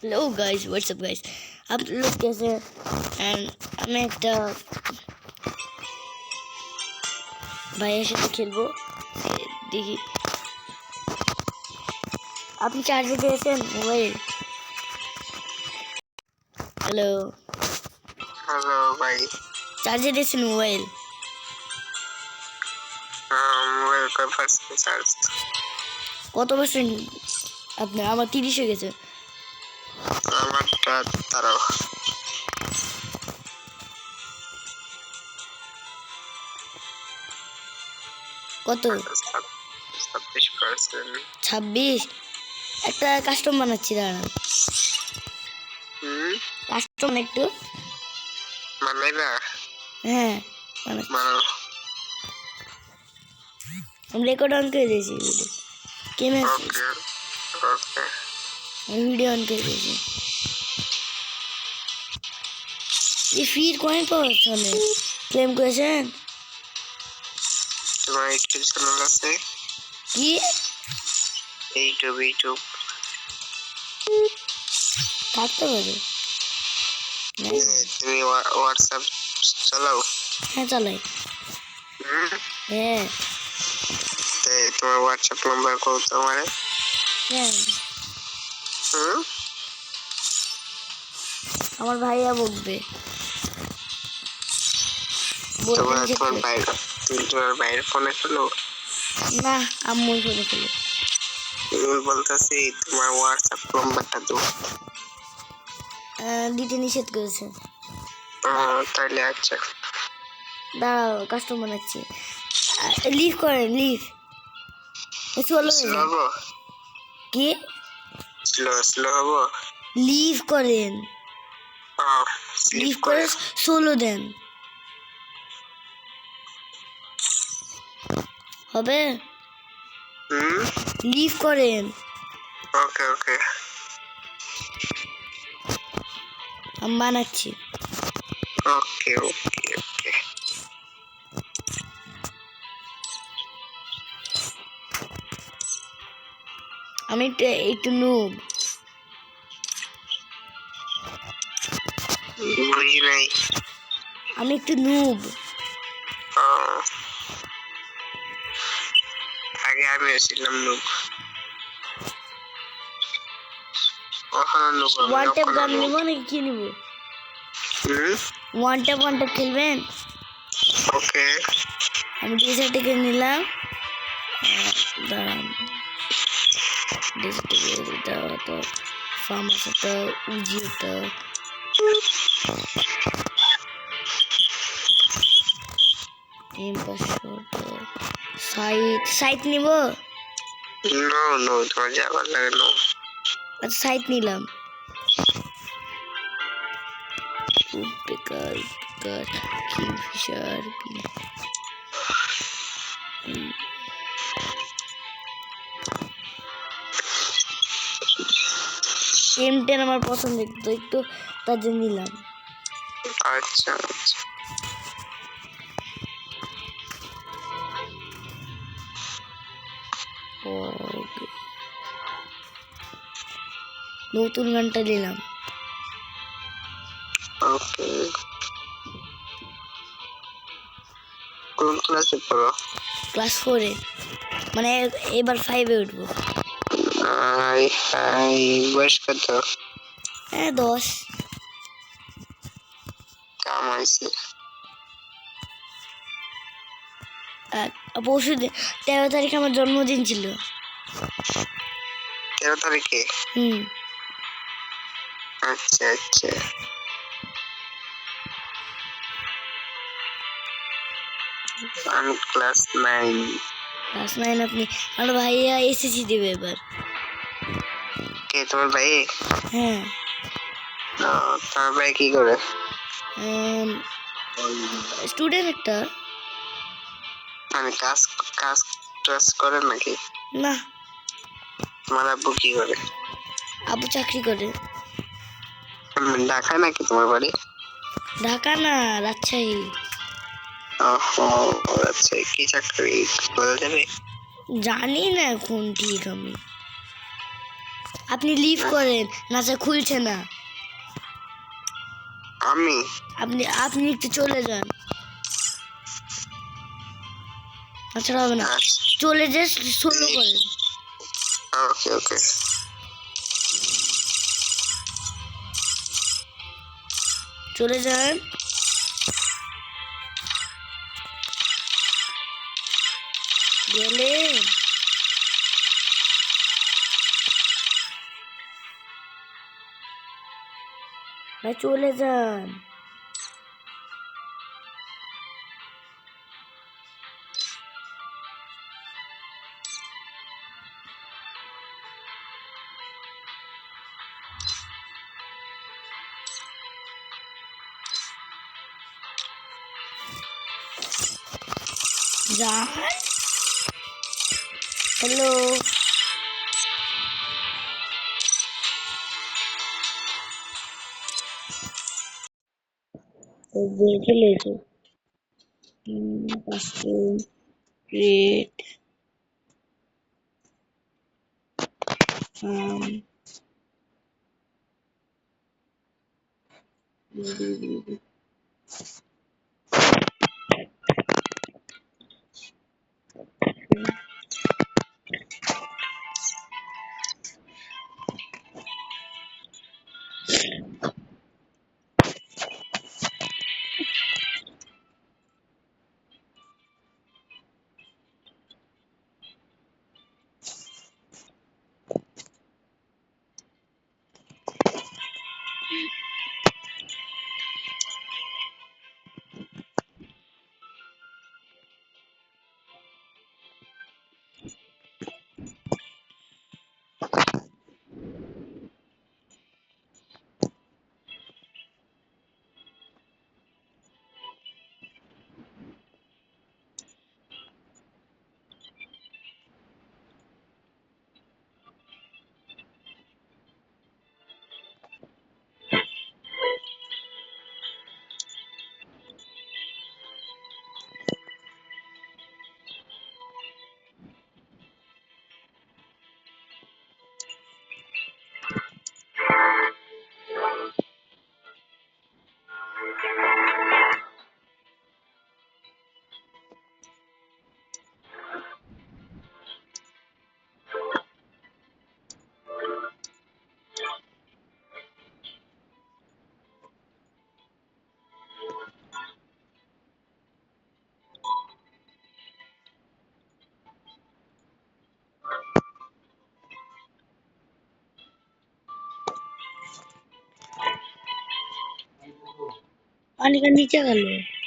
Hello guys, WhatsApp guys. आप लोग कैसे हैं? एंड मैं एक ভাইয়ের সাথে খেলবো। দেখি আপনি চার্জে দিয়েছেন মোবাইল? হ্যালো হ্যালো ভাই। চার্জে দিয়েছেন মোবাইল? মোবাইল কয় পার্সেন্ট চার্জ? কত পার্সেন্ট আপনার? আমার 30 হয়ে গেছে। আমারটা 13। কত? 26%। 26? একটা কাস্টম বানাচ্ছি, দাঁড়ান। কাস্টম একটু মানাইবা? হ্যাঁ বানাচ্ছি। মানো। আমি রেকর্ড অন করে দিয়েছি, ভিডিও কেমন আছে? ওকে ওকে। আমি ভিডিও অন করে দিয়েছি। এই ফির কয়েন পাওয়া যাচ্ছে অনেক। ক্লেম করেছেন? তোমার ইউটিউব চ্যানেল আছে? কি ইউটিউব থাকতে পারে। তুমি হোয়াটসঅ্যাপ চালাও? হ্যাঁ চালাই। হ্যাঁ তোমার হোয়াটসঅ্যাপ নাম্বার কত তোমার? হ্যাঁ আমার ভাইয়া বকবে। তোমার ভাইয়ের ফোনে খেলো? না, আম্মুর ফোনে খেলো। আমি বলতেছি তোমার হোয়াটসঅ্যাপ নাম্বারটা দাও। দিতে নিষেধ করেছে। তাহলে আচ্ছা দাঁড়াও, কাস্টম বানাচ্ছি। লিভ করেন, লিভ। কি স্লো হবো? লিভ করেন, লিভ করে সোলো দেন। হবে? লিভ করেন। ওকে ওকে আমি বানাচ্ছি। ওকে ওকে ওকে। আমি একটু নুব। বুঝি নাই। আমি একটু নুব। আগে আমি ছিলাম নুব। ওয়ান ট্যাপ গান নিব নাকি কি নিব? ওয়ান ট্যাপ খেলবেন? ওকে আমি ডেজার্ট থেকে নিলাম। দাঁড়ান, ডেজার্ট থেকে তো ফার্মাসিটা উজিটা সাইট নিব। নো নো, তোমার যাবার লাগে নো। আচ্ছা সাইট নিলাম। কিংফিশার M10 আমার পছন্দের, তো একটু তার জন্য নিলাম। আচ্ছা আচ্ছা নতুন গানটা নিলাম। ওকে। কোন ক্লাসে পড়ো? ক্লাস 4-এ, মানে এবার 5-এ উঠবো। বয়স কত? 10। কামাইছে। পরশু 13 তারিখে আমার জন্মদিন ছিল। 13 তারিখে? আচ্ছা আচ্ছা। আমি ক্লাস 9। ক্লাস 9 আপনি? আমার ভাইয়া এসএসসি দেবে এবার। কে তোমার ভাই? হ্যাঁ। তোমার ভাই কি করে? স্টুডেন্ট একটা। মানে কাজ কাজ টাজ করে নাকি? না। তোমার আব্বু কি করে? আব্বু চাকরি করে। ঢাকা নাকি তোমার বাড়ি? ঢাকা না, রাজশাহী। আচ্ছা, কি চাকরি বলা যাবে? জানি না এখন ঠিক আমি। আপনি লিভ করেন, নাচা খুলছে না। আমি আপনি আপনি একটু চলে যান, তাছাড়া হবে না। চলে যে সোলো করেন। ওকে ওকে চলে যান। গেলেন? ভাই চলে যান। যান। হ্যালো, চলে এসো। কাস্টম ক্রিয়েট पानी का नीचे कर लो।